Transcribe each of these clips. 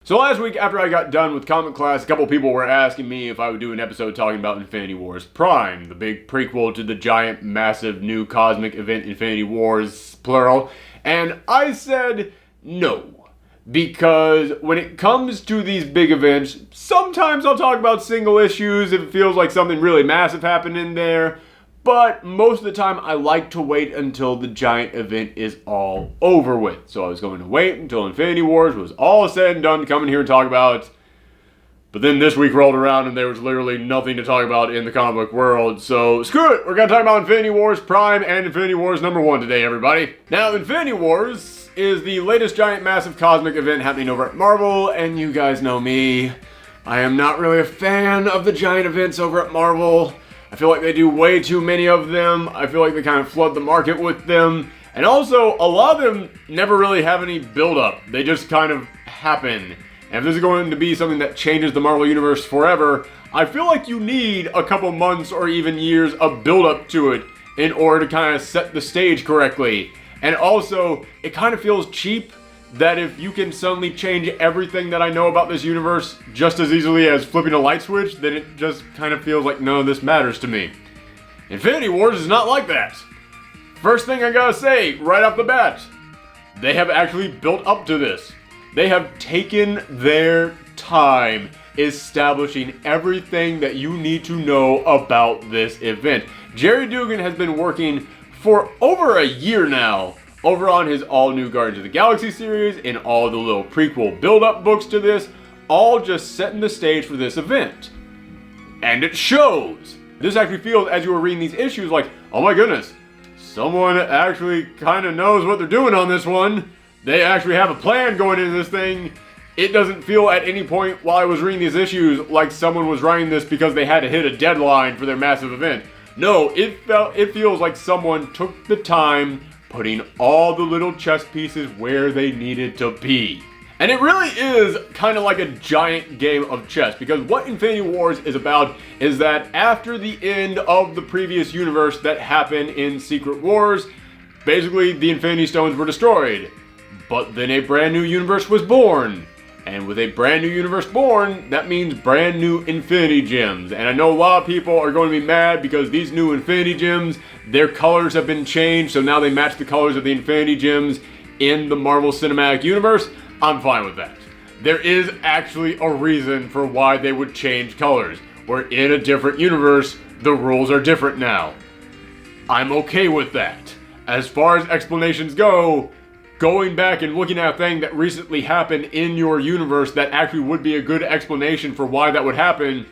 So last week, after I got done with comic class, a couple people were asking me if I would do an episode talking about Infinity Wars Prime, the big prequel to the giant, massive, new cosmic event Infinity Wars, plural. And I said no. Because when it comes to these big events, sometimes I'll talk about single issues if it feels like something really massive happened in there. But most of the time, I like to wait until the giant event is all over with. So I was going to wait until Infinity Wars was all said and done to come in here and talk about. But then this week rolled around and there was literally nothing to talk about in the comic book world. So screw it, we're going to talk about Infinity Wars Prime and Infinity Wars #1 today, everybody. Now, Infinity Wars is the latest giant massive cosmic event happening over at Marvel. And you guys know me, I am not really a fan of the giant events over at Marvel. I feel like they do way too many of them. I feel like they kind of flood the market with them. And also, a lot of them never really have any build-up. They just kind of happen. And if this is going to be something that changes the Marvel Universe forever, I feel like you need a couple months or even years of build-up to it in order to kind of set the stage correctly. And also, it kind of feels cheap that if you can suddenly change everything that I know about this universe just as easily as flipping a light switch, then it just kind of feels like none of this matters to me. Infinity Wars is not like that. First thing I gotta say, right off the bat, they have actually built up to this. They have taken their time establishing everything that you need to know about this event. Jerry Dugan has been working for over a year now over on his all-new Guardians of the Galaxy series and all the little prequel build-up books to this, all just setting the stage for this event. And it shows! This actually feels, as you were reading these issues, like, oh my goodness, someone actually kind of knows what they're doing on this one. They actually have a plan going into this thing. It doesn't feel at any point while I was reading these issues like someone was writing this because they had to hit a deadline for their massive event. No, it feels like someone took the time putting all the little chess pieces where they needed to be. And it really is kind of like a giant game of chess, because what Infinity Wars is about is that after the end of the previous universe that happened in Secret Wars, basically the Infinity Stones were destroyed. But then a brand new universe was born. And with a brand new universe born, that means brand new Infinity Gems. And I know a lot of people are going to be mad because these new Infinity Gems, their colors have been changed, so now they match the colors of the Infinity Gems in the Marvel Cinematic Universe. I'm fine with that. There is actually a reason for why they would change colors. We're in a different universe, the rules are different now. I'm okay with that. As far as explanations go, going back and looking at a thing that recently happened in your universe that actually would be a good explanation for why that would happen,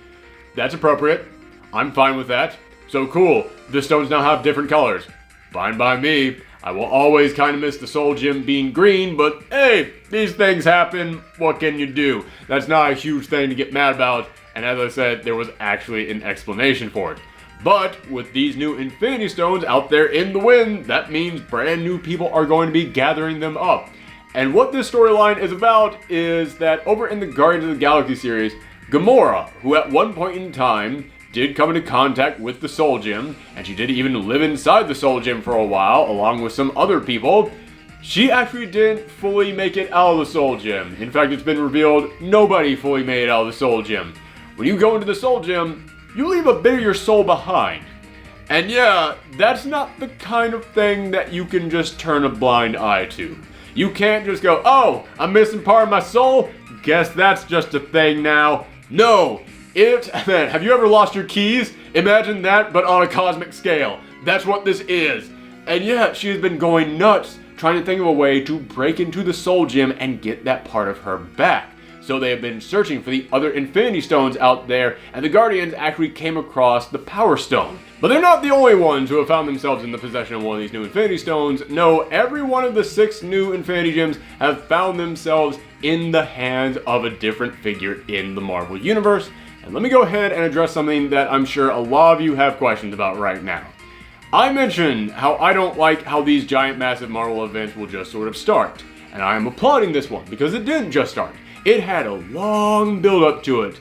that's appropriate. I'm fine with that. So cool, the stones now have different colors. Fine by me. I will always kind of miss the Soul Gem being green, but hey, these things happen. What can you do? That's not a huge thing to get mad about, and as I said, there was actually an explanation for it. But with these new Infinity Stones out there in the wind, that means brand new people are going to be gathering them up. And what this storyline is about is that over in the Guardians of the Galaxy series, Gamora, who at one point in time did come into contact with the Soul Gem, and she did even live inside the Soul Gem for a while, along with some other people, she actually didn't fully make it out of the Soul Gem. In fact, it's been revealed nobody fully made it out of the Soul Gem. When you go into the Soul Gem, you leave a bit of your soul behind. And yeah, that's not the kind of thing that you can just turn a blind eye to. You can't just go, oh, I'm missing part of my soul? Guess that's just a thing now. No, have you ever lost your keys? Imagine that, but on a cosmic scale. That's what this is. And yeah, she has been going nuts, trying to think of a way to break into the Soul Gem and get that part of her back. So they have been searching for the other Infinity Stones out there, and the Guardians actually came across the Power Stone. But they're not the only ones who have found themselves in the possession of one of these new Infinity Stones. No, every one of the 6 new Infinity Gems have found themselves in the hands of a different figure in the Marvel Universe. And let me go ahead and address something that I'm sure a lot of you have questions about right now. I mentioned how I don't like how these giant massive Marvel events will just sort of start. And I am applauding this one because it didn't just start. It had a long build-up to it.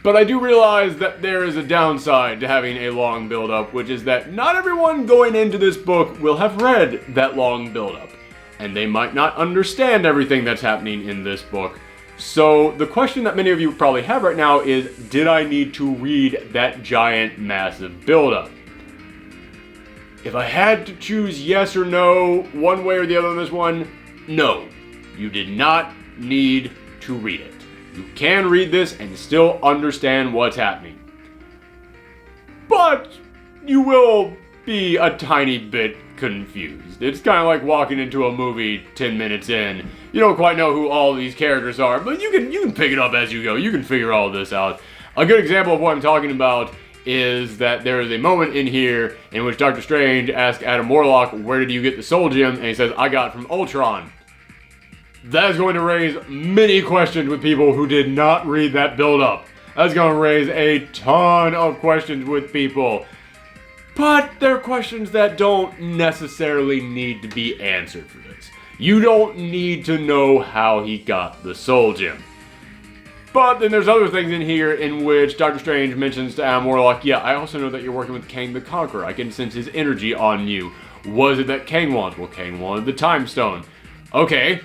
But I do realize that there is a downside to having a long build-up, which is that not everyone going into this book will have read that long build-up. And they might not understand everything that's happening in this book. So the question that many of you probably have right now is, did I need to read that giant, massive buildup? If I had to choose yes or no, one way or the other on this one, no. You did not need to read it. You can read this and still understand what's happening. But you will be a tiny bit confused. It's kind of like walking into a movie 10 minutes in. You don't quite know who all these characters are, but you can pick it up as you go. You can figure all this out. A good example of what I'm talking about is that there is a moment in here in which Doctor Strange asks Adam Warlock, where did you get the Soul Gem? And he says, I got it from Ultron. That is going to raise many questions with people who did not read that build-up. That's going to raise a ton of questions with people. But they're questions that don't necessarily need to be answered for this. You don't need to know how he got the Soul Gem. But then there's other things in here in which Doctor Strange mentions to Adam Warlock, yeah, I also know that you're working with Kang the Conqueror. I can sense his energy on you. What is it that Kang wants? Well, Kang wanted the Time Stone. Okay.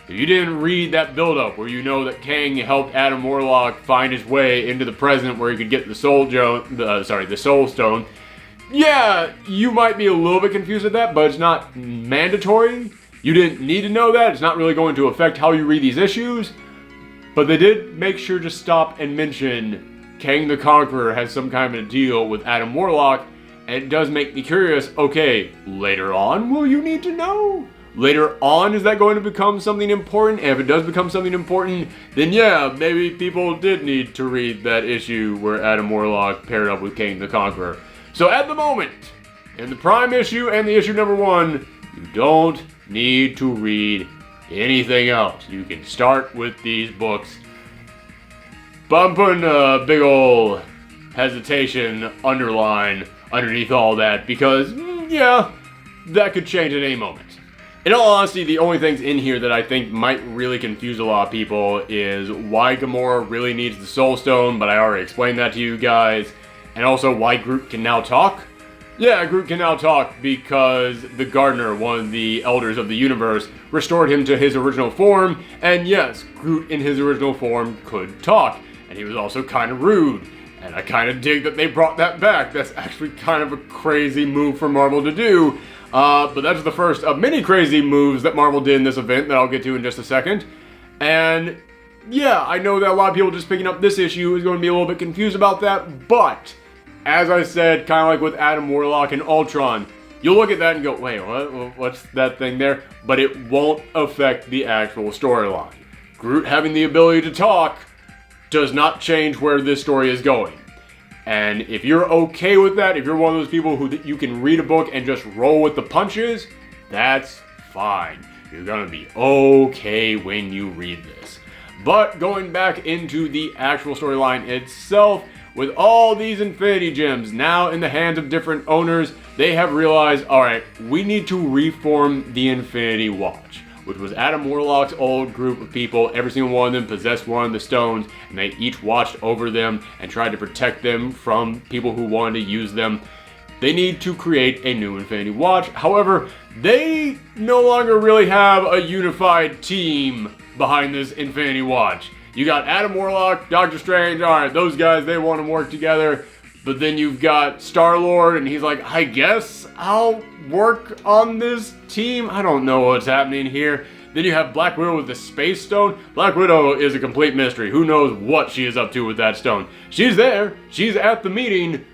If you didn't read that build-up where you know that Kang helped Adam Warlock find his way into the present where he could get the the Soul Stone, yeah, you might be a little bit confused with that, but it's not mandatory. You didn't need to know that. It's not really going to affect how you read these issues. But they did make sure to stop and mention Kang the Conqueror has some kind of a deal with Adam Warlock, and it does make me curious, okay, later on will you need to know? Later on, is that going to become something important? And if it does become something important, then yeah, maybe people did need to read that issue where Adam Warlock paired up with Kang the Conqueror. So at the moment, in the Prime issue and the issue number 1, you don't need to read anything else. You can start with these books. But I'm putting a big ol' hesitation underline underneath all that because, yeah, that could change at any moment. In all honesty, the only things in here that I think might really confuse a lot of people is why Gamora really needs the Soul Stone, but I already explained that to you guys, and also why Groot can now talk. Yeah, Groot can now talk because the Gardener, one of the Elders of the Universe, restored him to his original form, and yes, Groot in his original form could talk, and he was also kind of rude, and I kind of dig that they brought that back. That's actually kind of a crazy move for Marvel to do, but that's the first of many crazy moves that Marvel did in this event that I'll get to in just a second, and yeah, I know that a lot of people just picking up this issue is going to be a little bit confused about that, but as I said, kind of like with Adam Warlock and Ultron, you'll look at that and go, wait, what's that thing there? But it won't affect the actual storyline. Groot having the ability to talk does not change where this story is going. And if you're okay with that, if you're one of those people who you can read a book and just roll with the punches, that's fine. You're gonna be okay when you read this. But going back into the actual storyline itself, with all these Infinity Gems now in the hands of different owners, they have realized, alright, we need to reform the Infinity Watch, which was Adam Warlock's old group of people. Every single one of them possessed one of the stones, and they each watched over them and tried to protect them from people who wanted to use them. They need to create a new Infinity Watch. However, they no longer really have a unified team behind this Infinity Watch. You got Adam Warlock, Doctor Strange, alright, those guys, they want to work together. But then you've got Star-Lord, and he's like, I guess I'll work on this team. I don't know what's happening here. Then you have Black Widow with the Space Stone. Black Widow is a complete mystery. Who knows what she is up to with that stone? She's there, she's at the meeting,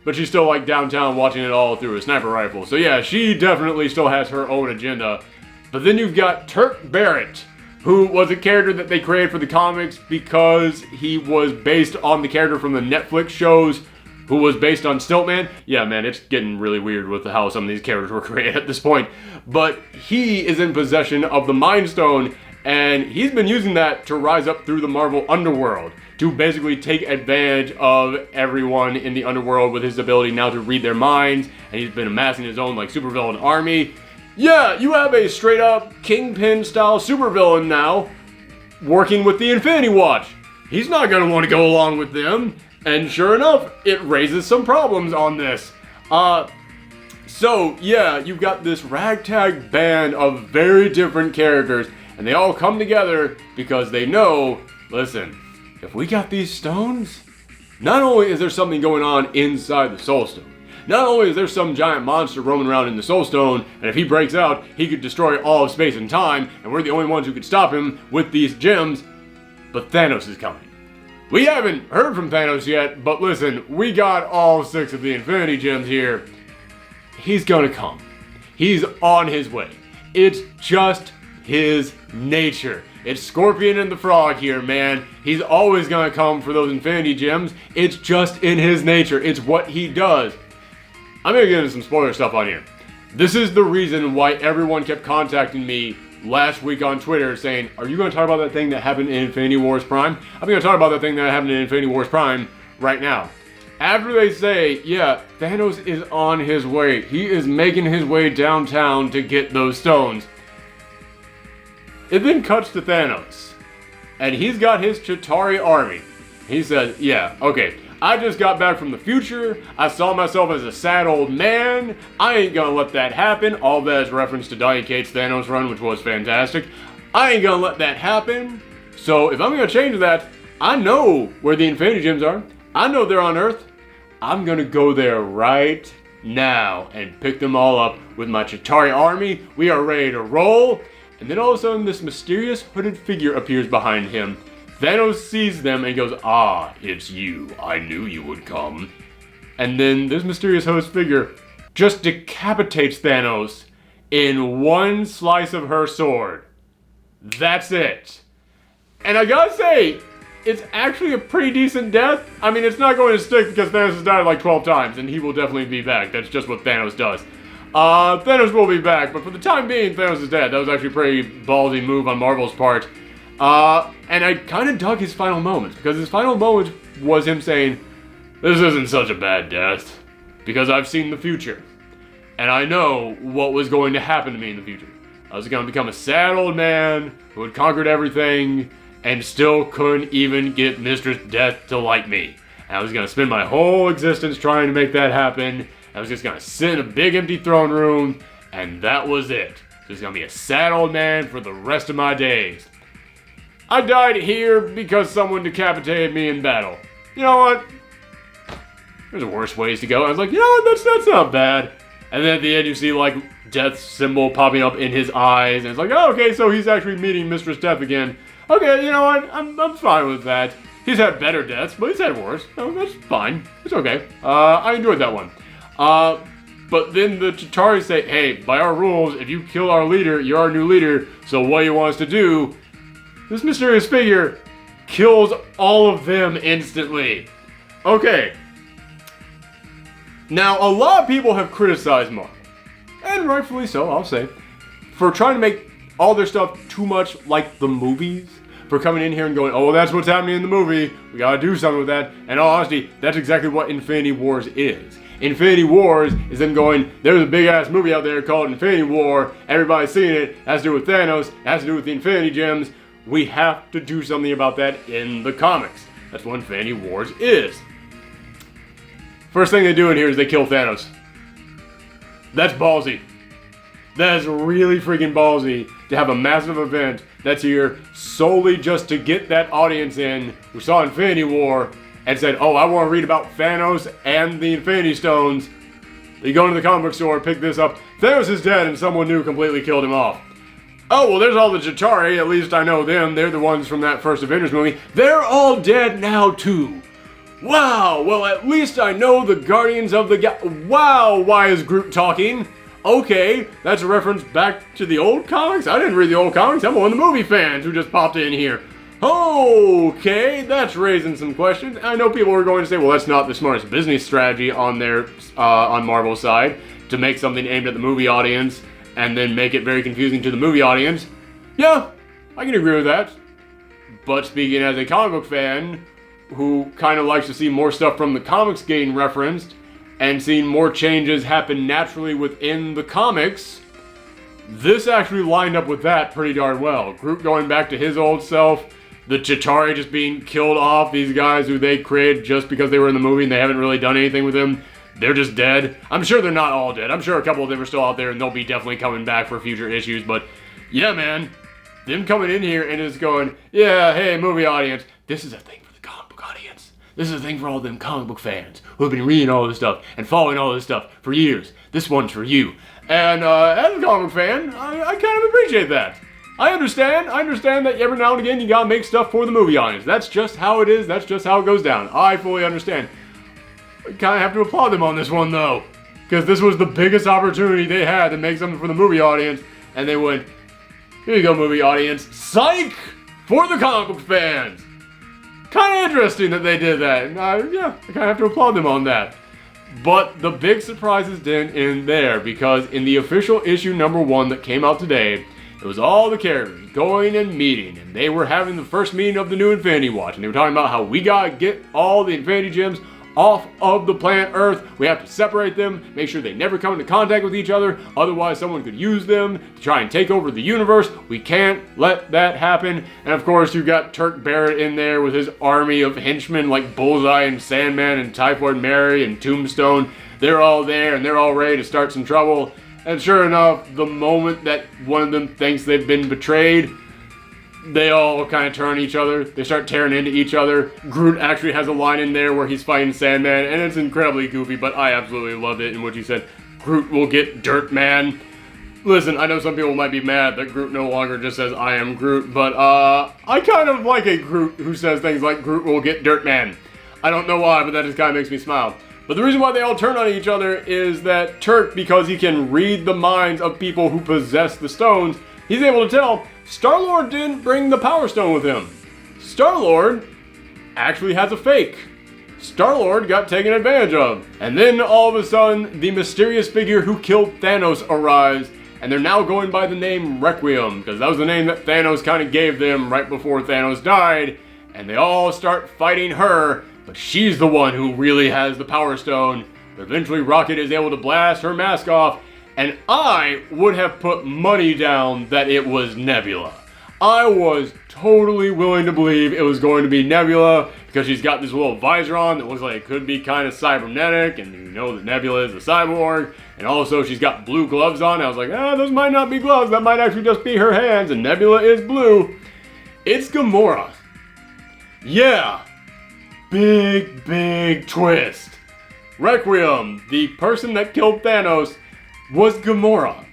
but she's still like downtown watching it all through a sniper rifle. So yeah, she definitely still has her own agenda. But then you've got Turk Barrett, who was a character that they created for the comics because he was based on the character from the Netflix shows who was based on Stiltman. Yeah, man, it's getting really weird with how some of these characters were created at this point. But he is in possession of the Mind Stone, and he's been using that to rise up through the Marvel underworld, to basically take advantage of everyone in the underworld with his ability now to read their minds, and he's been amassing his own like supervillain army. Yeah, you have a straight up Kingpin-style supervillain now, working with the Infinity Watch. He's not going to want to go along with them, and sure enough, it raises some problems on this. So, yeah, you've got this ragtag band of very different characters, and they all come together because they know, listen, if we got these stones, not only is there something going on inside the Soul Stone, not only is there some giant monster roaming around in the Soul Stone, and if he breaks out, he could destroy all of space and time, and we're the only ones who could stop him with these gems, but Thanos is coming. We haven't heard from Thanos yet, but listen, we got all 6 of the Infinity Gems here. He's gonna come. He's on his way. It's just his nature. It's Scorpion and the Frog here, man. He's always gonna come for those Infinity Gems. It's just in his nature. It's what he does. I'm gonna get into some spoiler stuff on here. This is the reason why everyone kept contacting me last week on Twitter saying, are you gonna talk about that thing that happened in Infinity Wars Prime? I'm gonna talk about that thing that happened in Infinity Wars Prime right now. After they say, yeah, Thanos is on his way. He is making his way downtown to get those stones. It then cuts to Thanos. And he's got his Chitauri army. He says, yeah, okay, I just got back from the future. I saw myself as a sad old man. I ain't gonna let that happen. All that is reference to Donny Cates' Thanos run, which was fantastic. I ain't gonna let that happen. So if I'm gonna change that, I know where the Infinity Gems are. I know they're on Earth. I'm gonna go there right now and pick them all up with my Chitauri army. We are ready to roll. And then all of a sudden, this mysterious hooded figure appears behind him. Thanos sees them and goes, ah, it's you. I knew you would come. And then this mysterious host figure just decapitates Thanos in one slice of her sword. That's it. And I gotta say, it's actually a pretty decent death. I mean, it's not going to stick because Thanos has died like 12 times, and he will definitely be back. That's just what Thanos does. Thanos will be back, but for the time being, Thanos is dead. That was actually a pretty ballsy move on Marvel's part. And I kind of dug his final moments, because his final moment was him saying, this isn't such a bad death, because I've seen the future, and I know what was going to happen to me in the future. I was going to become a sad old man who had conquered everything, and still couldn't even get Mistress Death to like me. And I was going to spend my whole existence trying to make that happen. I was just going to sit in a big empty throne room, and that was it. Just going to be a sad old man for the rest of my days. I died here because someone decapitated me in battle. You know what? There's worse ways to go. I was like, you know what? That's not bad. And then at the end, you see like Death's symbol popping up in his eyes, and it's like, oh, okay, so he's actually meeting Mistress Death again. Okay, you know what? I'm fine with that. He's had better deaths, but he's had worse. No, that's fine. It's okay. I enjoyed that one. But then the Chitauri say, hey, by our rules, if you kill our leader, you're our new leader. So what do you want us to do? This mysterious figure kills all of them instantly. Okay. Now, a lot of people have criticized Marvel, and rightfully so, I'll say, for trying to make all their stuff too much like the movies. For coming in here and going, oh, well, that's what's happening in the movie. We gotta do something with that. And in all honesty, that's exactly what Infinity Wars is. Infinity Wars is them going, there's a big-ass movie out there called Infinity War. Everybody's seen it. It has to do with Thanos. It has to do with the Infinity Gems. We have to do something about that in the comics. That's what Infinity Wars is. First thing they do in here is they kill Thanos. That's ballsy. That is really freaking ballsy to have a massive event that's here solely just to get that audience in who saw Infinity War and said, oh, I want to read about Thanos and the Infinity Stones. You go into the comic book store, pick this up. Thanos is dead and someone new completely killed him off. Oh, well, there's all the Chitauri. At least I know them. They're the ones from that first Avengers movie. They're all dead now, too. Wow, well, at least I know the Guardians of the Wow, why is Groot talking? Okay, that's a reference back to the old comics? I didn't read the old comics. I'm one of the movie fans who just popped in here. Okay, that's raising some questions. I know people are going to say, well, that's not the smartest business strategy on their on Marvel's side to make something aimed at the movie audience and then make it very confusing to the movie audience. Yeah, I can agree with that. But speaking as a comic book fan who kind of likes to see more stuff from the comics getting referenced and seeing more changes happen naturally within the comics, this actually lined up with that pretty darn well. Groot going back to his old self, the Chitauri just being killed off, these guys who they created just because they were in the movie and they haven't really done anything with them. They're just dead. I'm sure they're not all dead. I'm sure a couple of them are still out there and they'll be definitely coming back for future issues, but yeah, man. them coming in here and just going, yeah, hey, movie audience, this is a thing for the comic book audience. This is a thing for all them comic book fans who have been reading all this stuff and following all this stuff for years. This one's for you. And as a comic book fan, I kind of appreciate that. I understand that every now and again you gotta make stuff for the movie audience. That's just how it is. That's just how it goes down. I fully understand. I kind of have to applaud them on this one, though. Because this was the biggest opportunity they had to make something for the movie audience. And they went, here you go, movie audience. Psych! For the comic book fans! Kind of interesting that they did that. And I kind of have to applaud them on that. But the big surprises didn't end there. Because in the official issue #1 that came out today, it was all the characters going and meeting. And they were having the first meeting of the new Infinity Watch. And they were talking about how we gotta get all the Infinity Gems off of the planet Earth. We have to separate them, make sure they never come into contact with each other, otherwise someone could use them to try and take over the universe. We can't let that happen. And of course you've got Turk Barrett in there with his army of henchmen like Bullseye and Sandman and Typhoid Mary and Tombstone. They're all there and they're all ready to start some trouble. And sure enough, the moment that one of them thinks they've been betrayed, they all kind of turn each other. They start tearing into each other. Groot actually has a line in there where he's fighting Sandman, and it's incredibly goofy, but I absolutely loved it in what he said. Groot will get dirt, man. Listen, I know some people might be mad that Groot no longer just says, I am Groot, but I kind of like a Groot who says things like, Groot will get dirt, man. I don't know why, but that just kind of makes me smile. But the reason why they all turn on each other is that Turk, because he can read the minds of people who possess the stones, he's able to tell Star-Lord didn't bring the Power Stone with him. Star-Lord actually has a fake. Star-Lord got taken advantage of. And then all of a sudden, the mysterious figure who killed Thanos arrives, and they're now going by the name Requiem, because that was the name that Thanos kind of gave them right before Thanos died. And they all start fighting her, but she's the one who really has the Power Stone. But eventually Rocket is able to blast her mask off, and I would have put money down that it was Nebula. I was totally willing to believe it was going to be Nebula because she's got this little visor on that looks like it could be kind of cybernetic, and you know that Nebula is a cyborg, and also she's got blue gloves on. I was like, those might not be gloves, that might actually just be her hands, and Nebula is blue. It's Gamora. Yeah, big twist. Requiem, the person that killed Thanos, was Gamora.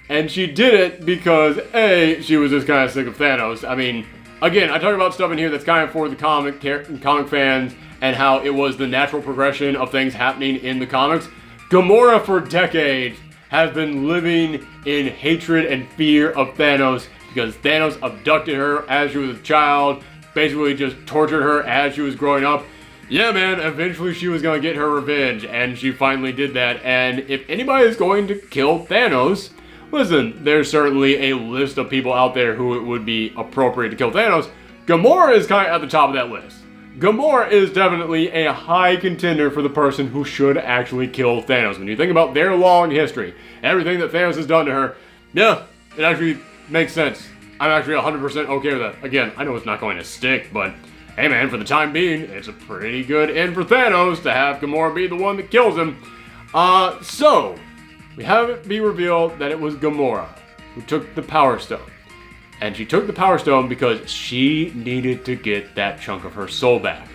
And she did it because, A, she was just kind of sick of Thanos. I mean, again, I talk about stuff in here that's kind of for the comic fans and how it was the natural progression of things happening in the comics. Gamora, for decades, has been living in hatred and fear of Thanos because Thanos abducted her as she was a child, basically just tortured her as she was growing up. Yeah, man, eventually she was going to get her revenge, and she finally did that. And if anybody is going to kill Thanos, listen, there's certainly a list of people out there who it would be appropriate to kill Thanos. Gamora is kind of at the top of that list. Gamora is definitely a high contender for the person who should actually kill Thanos. When you think about their long history, everything that Thanos has done to her, yeah, it actually makes sense. I'm actually 100% okay with that. Again, I know it's not going to stick, but hey man, for the time being, it's a pretty good end for Thanos to have Gamora be the one that kills him. So, we have it be revealed that it was Gamora who took the Power Stone. And she took the Power Stone because she needed to get that chunk of her soul back.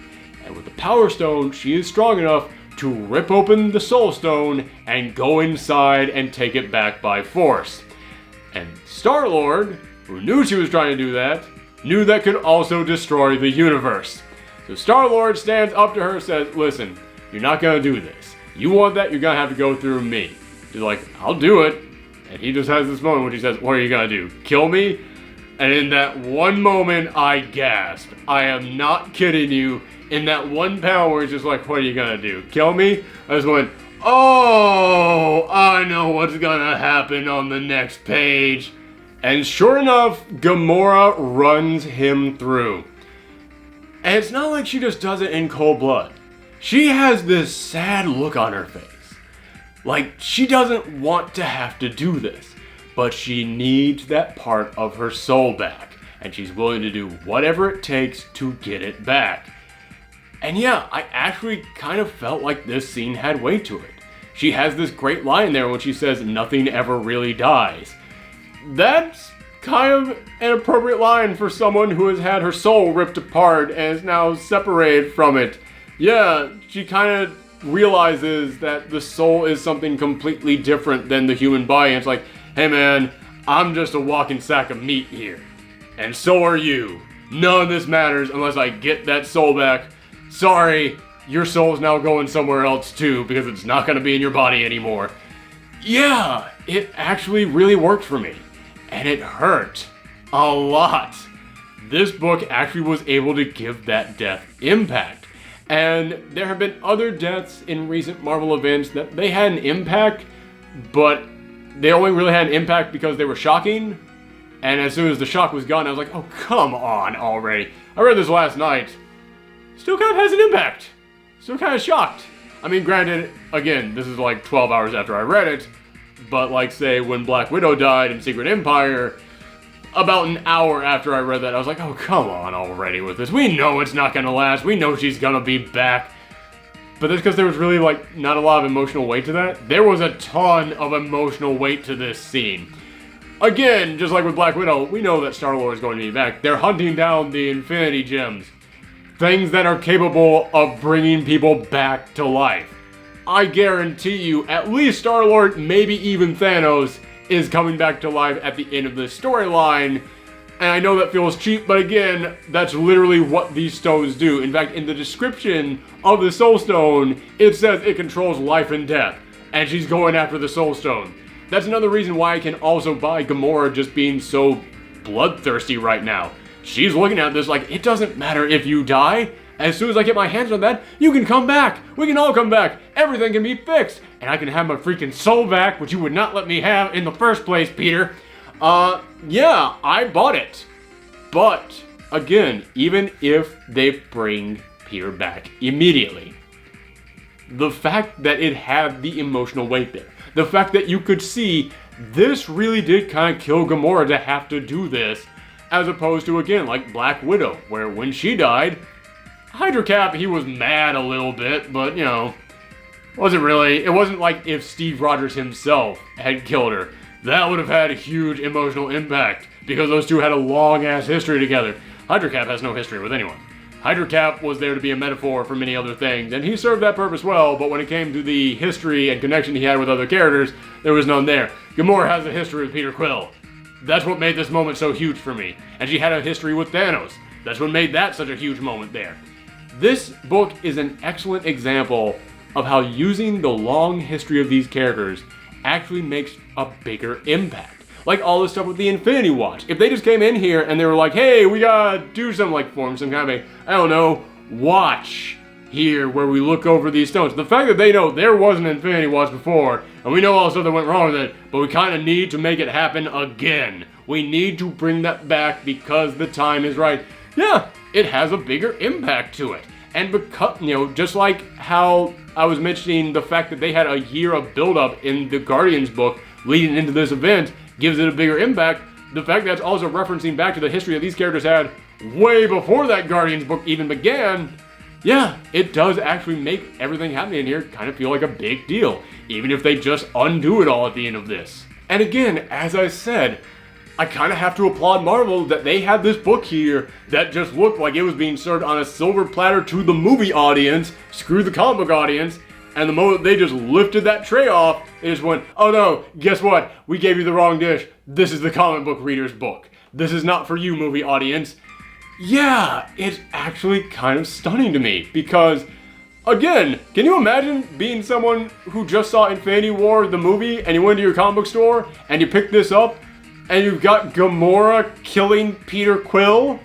And with the Power Stone, she is strong enough to rip open the Soul Stone and go inside and take it back by force. And Star-Lord, who knew she was trying to do that, knew that could also destroy the universe. So Star-Lord stands up to her and says, listen, you're not going to do this. You want that, you're going to have to go through me. She's like, I'll do it. And he just has this moment when she says, what are you going to do? Kill me? And in that one moment, I gasped. I am not kidding you. In that one panel where he's just like, what are you going to do? Kill me? I just went, oh, I know what's going to happen on the next page. And sure enough, Gamora runs him through. And it's not like she just does it in cold blood. She has this sad look on her face. Like, she doesn't want to have to do this, but she needs that part of her soul back, and she's willing to do whatever it takes to get it back. And yeah, I actually kind of felt like this scene had weight to it. She has this great line there when she says, nothing ever really dies. That's kind of an appropriate line for someone who has had her soul ripped apart and is now separated from it. Yeah, she kind of realizes that the soul is something completely different than the human body. And it's like, hey man, I'm just a walking sack of meat here. And so are you. None of this matters unless I get that soul back. Sorry, your soul's now going somewhere else too, because it's not going to be in your body anymore. Yeah, it actually really worked for me. And it hurt. A lot. This book actually was able to give that death impact. And there have been other deaths in recent Marvel events that they had an impact, but they only really had an impact because they were shocking. And as soon as the shock was gone, I was like, oh, come on already. I read this last night. Still kind of has an impact. Still kind of shocked. I mean, granted, again, this is like 12 hours after I read it, but like, say, when Black Widow died in Secret Empire, about an hour after I read that, I was like, oh, come on already with this. We know it's not gonna last. We know she's gonna be back. But that's because there was really, like, not a lot of emotional weight to that. There was a ton of emotional weight to this scene. Again, just like with Black Widow, we know that Star-Lord is going to be back. They're hunting down the Infinity Gems. Things that are capable of bringing people back to life. I guarantee you, at least Star-Lord, maybe even Thanos, is coming back to life at the end of this storyline. And I know that feels cheap, but again, that's literally what these stones do. In fact, in the description of the Soul Stone, it says it controls life and death. And she's going after the Soul Stone. That's another reason why I can also buy Gamora just being so bloodthirsty right now. She's looking at this like, it doesn't matter if you die. As soon as I get my hands on that, you can come back. We can all come back. Everything can be fixed. And I can have my freaking soul back, which you would not let me have in the first place, Peter. Yeah, I bought it. But, again, even if they bring Peter back immediately, the fact that it had the emotional weight there, the fact that you could see this really did kind of kill Gamora to have to do this, as opposed to, again, like Black Widow, where when she died, Hydra Cap, he was mad a little bit, but, you know, it wasn't like if Steve Rogers himself had killed her. That would have had a huge emotional impact, because those two had a long-ass history together. Hydra Cap has no history with anyone. Hydra Cap was there to be a metaphor for many other things, and he served that purpose well, but when it came to the history and connection he had with other characters, there was none there. Gamora has a history with Peter Quill. That's what made this moment so huge for me. And she had a history with Thanos. That's what made that such a huge moment there. This book is an excellent example of how using the long history of these characters actually makes a bigger impact. Like all this stuff with the Infinity Watch. If they just came in here and they were like, hey, we gotta do something, like form some kind of a, I don't know, watch here where we look over these stones. The fact that they know there was an Infinity Watch before, and we know all the stuff that went wrong with it, but we kind of need to make it happen again. We need to bring that back because the time is right. Yeah, it has a bigger impact to it. And because, you know, just like how I was mentioning the fact that they had a year of build-up in the Guardians book leading into this event gives it a bigger impact, the fact that it's also referencing back to the history that these characters had way before that Guardians book even began, yeah, it does actually make everything happening in here kind of feel like a big deal, even if they just undo it all at the end of this. And again, as I said, I kind of have to applaud Marvel that they had this book here that just looked like it was being served on a silver platter to the movie audience, screw the comic book audience, and the moment they just lifted that tray off, they just went, oh no, guess what? We gave you the wrong dish. This is the comic book reader's book. This is not for you, movie audience. Yeah, it's actually kind of stunning to me because, again, can you imagine being someone who just saw Infinity War, the movie, and you went to your comic book store and you picked this up and you've got Gamora killing Peter Quill?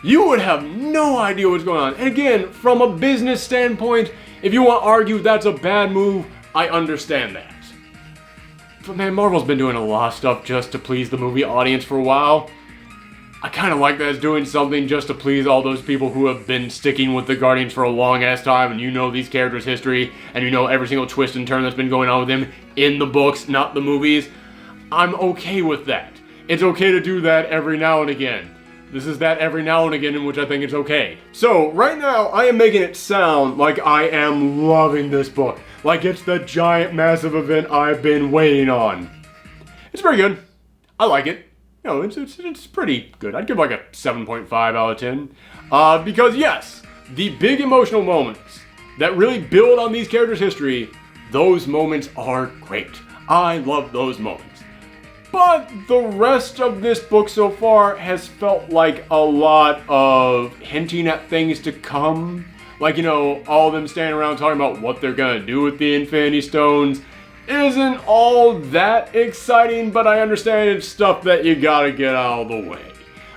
You would have no idea what's going on. And again, from a business standpoint, if you want to argue that's a bad move, I understand that. But man, Marvel's been doing a lot of stuff just to please the movie audience for a while. I kind of like that it's doing something just to please all those people who have been sticking with the Guardians for a long ass time, and you know these characters' history, and you know every single twist and turn that's been going on with them in the books, not the movies. I'm okay with that. It's okay to do that every now and again. This is that every now and again in which I think it's okay. So, right now, I am making it sound like I am loving this book. Like it's the giant, massive event I've been waiting on. It's pretty good. I like it. it's pretty good. I'd give like a 7.5 out of 10. Because yes, the big emotional moments that really build on these characters' history, those moments are great. I love those moments. But the rest of this book so far has felt like a lot of hinting at things to come. Like, all of them standing around talking about what they're gonna do with the Infinity Stones isn't all that exciting, but I understand it's stuff that you gotta get out of the way.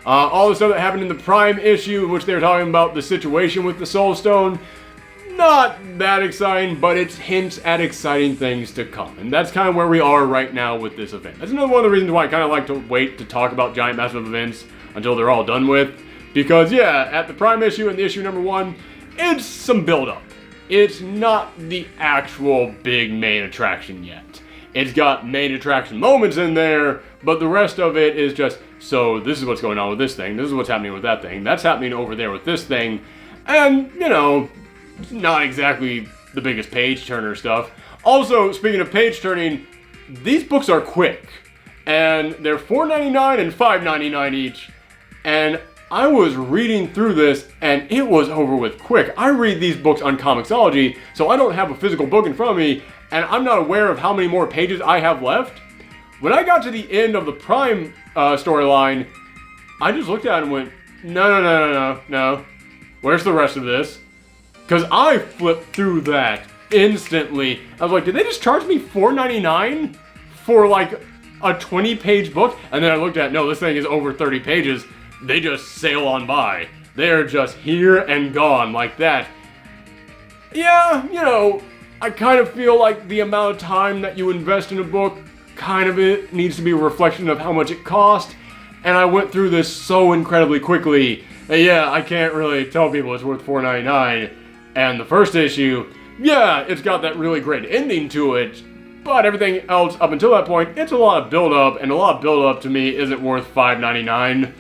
All the stuff that happened in the Prime issue, in which they're talking about the situation with the Soul Stone, not that exciting, but it's hints at exciting things to come. And that's kind of where we are right now with this event. That's another one of the reasons why I kind of like to wait to talk about giant massive events until they're all done with. Because yeah, at the Prime issue and the issue number 1, it's some build-up. It's not the actual big main attraction yet. It's got main attraction moments in there, but the rest of it is just, so this is what's going on with this thing, this is what's happening with that thing, that's happening over there with this thing, and, not exactly the biggest page turner stuff. Also, speaking of page turning, these books are quick, and they're $4.99 and $5.99 each, and I was reading through this, and it was over with quick. I read these books on Comixology, so I don't have a physical book in front of me, and I'm not aware of how many more pages I have left. When I got to the end of the Prime storyline, I just looked at it and went, no. Where's the rest of this? Because I flipped through that instantly. I was like, did they just charge me $4.99 for like a 20-page book? And then I looked at, no, this thing is over 30 pages. They just sail on by. They're just here and gone like that. Yeah, I kind of feel like the amount of time that you invest in a book, kind of it needs to be a reflection of how much it cost. And I went through this so incredibly quickly that yeah, I can't really tell people it's worth $4.99. And the first issue, yeah, it's got that really great ending to it, but everything else up until that point, it's a lot of build-up, and a lot of build-up to me isn't worth $5.99.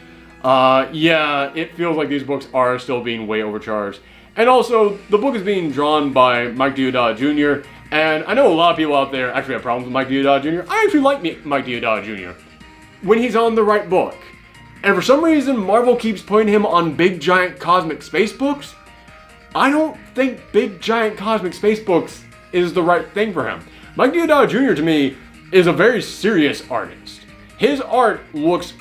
Yeah, it feels like these books are still being way overcharged. And also, the book is being drawn by Mike Deodato Jr., and I know a lot of people out there actually have problems with Mike Deodato Jr. I actually like Mike Deodato Jr. when he's on the right book. And for some reason, Marvel keeps putting him on big, giant, cosmic space books. I don't think big, giant, cosmic space books is the right thing for him. Mike Deodato Jr. to me is a very serious artist. His art looks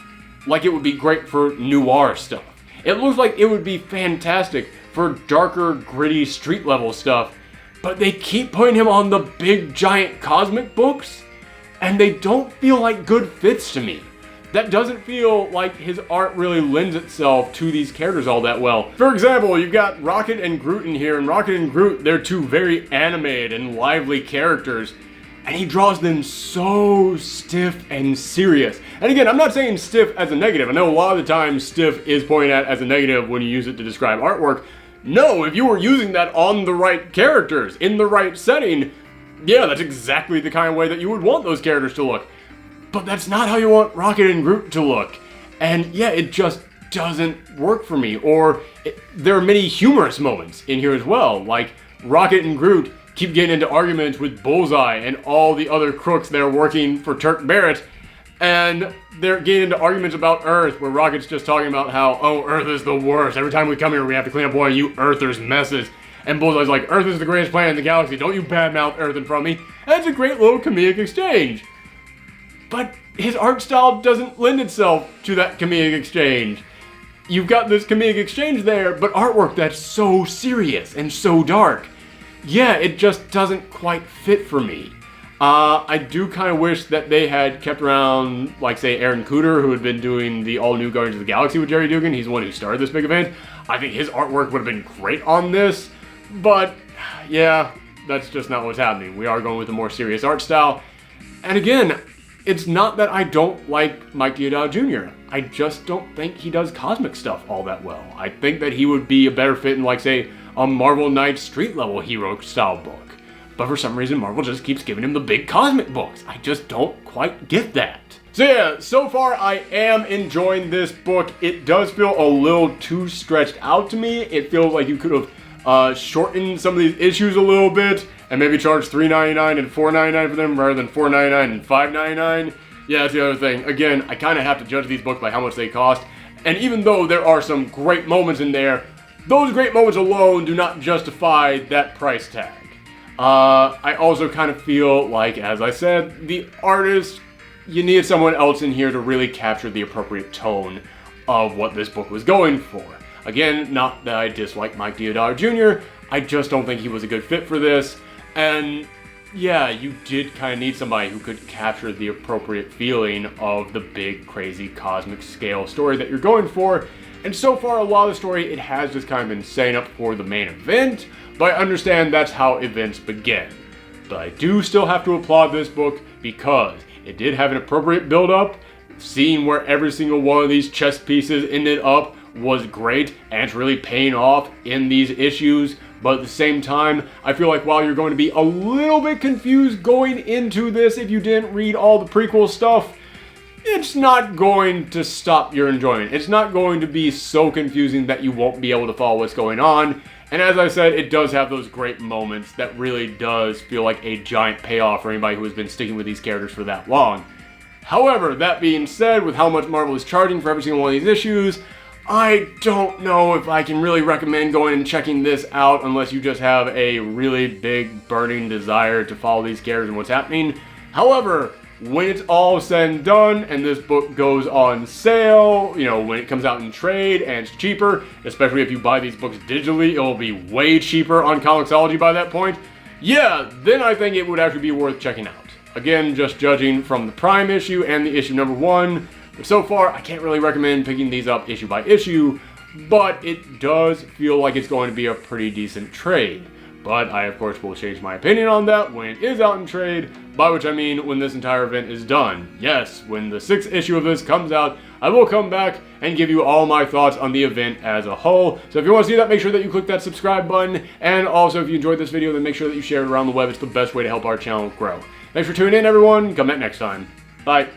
like it would be great for noir stuff. It looks like it would be fantastic for darker, gritty, street-level stuff, but they keep putting him on the big, giant, cosmic books, and they don't feel like good fits to me. That doesn't feel like his art really lends itself to these characters all that well. For example, you've got Rocket and Groot in here, and Rocket and Groot, they're two very animated and lively characters, and he draws them so stiff and serious. And again, I'm not saying stiff as a negative. I know a lot of the time stiff is pointed at as a negative when you use it to describe artwork. No, if you were using that on the right characters, in the right setting, yeah, that's exactly the kind of way that you would want those characters to look. But that's not how you want Rocket and Groot to look. And yeah, it just doesn't work for me. Or there are many humorous moments in here as well. Like Rocket and Groot keep getting into arguments with Bullseye and all the other crooks that are working for Turk Barrett. And they're getting into arguments about Earth, where Rocket's just talking about how, oh, Earth is the worst. Every time we come here, we have to clean up one of you Earthers' messes. And Bullseye's like, Earth is the greatest planet in the galaxy. Don't you badmouth Earth in front of me. And it's a great little comedic exchange. But his art style doesn't lend itself to that comedic exchange. You've got this comedic exchange there, but artwork that's so serious and so dark. Yeah, it just doesn't quite fit for me. I do kind of wish that they had kept around, like, say, Aaron Cooter, who had been doing the all-new Guardians of the Galaxy with Jerry Dugan. He's the one who started this big event. I think his artwork would have been great on this, but, yeah, that's just not what's happening. We are going with a more serious art style. And again, it's not that I don't like Mike Deodato Jr. I just don't think he does cosmic stuff all that well. I think that he would be a better fit in, like, say, a Marvel Knights street-level hero-style book. But for some reason, Marvel just keeps giving him the big cosmic books. I just don't quite get that. So yeah, so far I am enjoying this book. It does feel a little too stretched out to me. It feels like you could have shortened some of these issues a little bit and maybe charged $3.99 and $4.99 for them rather than $4.99 and $5.99. Yeah, that's the other thing. Again, I kind of have to judge these books by how much they cost. And even though there are some great moments in there, those great moments alone do not justify that price tag. I also kind of feel like, as I said, the artist, you needed someone else in here to really capture the appropriate tone of what this book was going for. Again, not that I dislike Mike Deodato Jr., I just don't think he was a good fit for this. And yeah, you did kind of need somebody who could capture the appropriate feeling of the big, crazy, cosmic scale story that you're going for. And so far, a lot of the story, it has just kind of been setting up for the main event, but I understand that's how events begin. But I do still have to applaud this book because it did have an appropriate build-up. Seeing where every single one of these chess pieces ended up was great, and it's really paying off in these issues. But at the same time, I feel like while you're going to be a little bit confused going into this if you didn't read all the prequel stuff, it's not going to stop your enjoyment. It's not going to be so confusing that you won't be able to follow what's going on. And as I said, it does have those great moments that really does feel like a giant payoff for anybody who has been sticking with these characters for that long. However, that being said, with how much Marvel is charging for every single one of these issues, I don't know if I can really recommend going and checking this out unless you just have a really big burning desire to follow these characters and what's happening. However, when it's all said and done and this book goes on sale, you know, when it comes out in trade and it's cheaper, especially if you buy these books digitally, it'll be way cheaper on Comixology by that point. Yeah, then I think it would actually be worth checking out. Again, just judging from the Prime issue and the issue number 1. But so far, I can't really recommend picking these up issue by issue, but it does feel like it's going to be a pretty decent trade. But I, of course, will change my opinion on that when it is out in trade, by which I mean when this entire event is done. Yes, when the 6th issue of this comes out, I will come back and give you all my thoughts on the event as a whole. So if you want to see that, make sure that you click that subscribe button, and also if you enjoyed this video, then make sure that you share it around the web. It's the best way to help our channel grow. Thanks for tuning in, everyone. Come back next time. Bye.